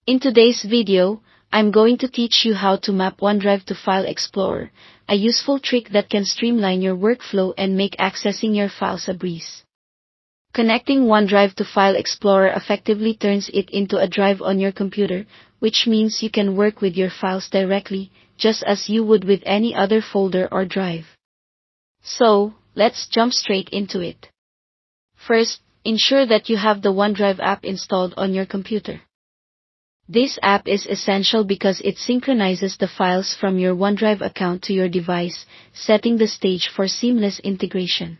In today's video, I'm going to teach you how to map OneDrive to File Explorer, a useful trick that can streamline your workflow and make accessing your files a breeze. Connecting OneDrive to File Explorer effectively turns it into a drive on your computer, which means you can work with your files directly, just as you would with any other folder or drive. So, let's jump straight into it. First, ensure that you have the OneDrive app installed on your computer. This app is essential because it synchronizes the files from your OneDrive account to your device, setting the stage for seamless integration.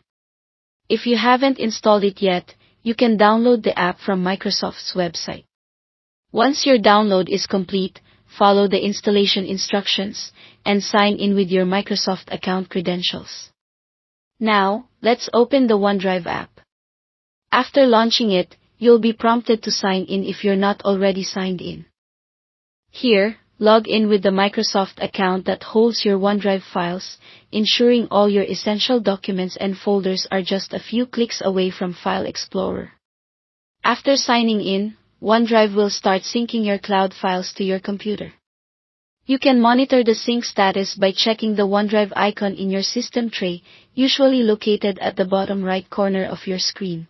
If you haven't installed it yet, you can download the app from Microsoft's website. Once your download is complete, follow the installation instructions and sign in with your Microsoft account credentials. Now, let's open the OneDrive app. After launching it, you'll be prompted to sign in if you're not already signed in. Here, log in with the Microsoft account that holds your OneDrive files, ensuring all your essential documents and folders are just a few clicks away from File Explorer. After signing in, OneDrive will start syncing your cloud files to your computer. You can monitor the sync status by checking the OneDrive icon in your system tray, usually located at the bottom right corner of your screen.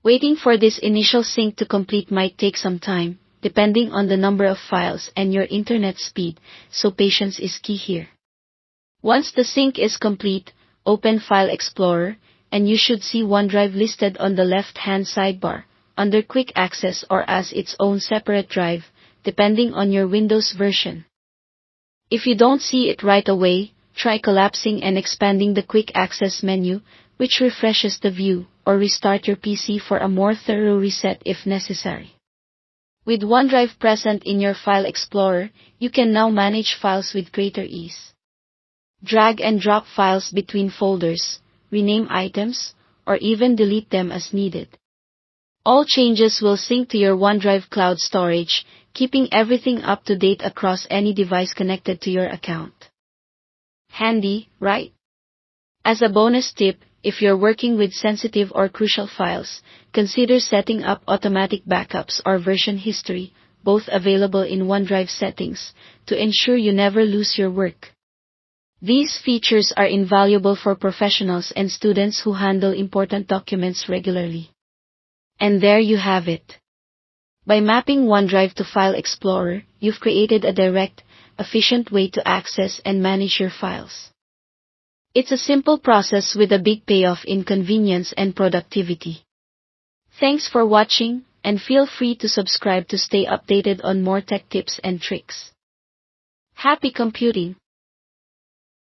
Waiting for this initial sync to complete might take some time, depending on the number of files and your internet speed, so patience is key here. Once the sync is complete, open File Explorer, and you should see OneDrive listed on the left-hand sidebar, under Quick Access or as its own separate drive, depending on your Windows version. If you don't see it right away, try collapsing and expanding the Quick Access menu, which refreshes the view, or restart your PC for a more thorough reset if necessary. With OneDrive present in your File Explorer, you can now manage files with greater ease. Drag and drop files between folders, rename items, or even delete them as needed. All changes will sync to your OneDrive cloud storage, keeping everything up to date across any device connected to your account. Handy, right? As a bonus tip, if you're working with sensitive or crucial files, consider setting up automatic backups or version history, both available in OneDrive settings, to ensure you never lose your work. These features are invaluable for professionals and students who handle important documents regularly. And there you have it. By mapping OneDrive to File Explorer, you've created a direct, efficient way to access and manage your files. It's a simple process with a big payoff in convenience and productivity. Thanks for watching, and feel free to subscribe to stay updated on more tech tips and tricks. Happy computing!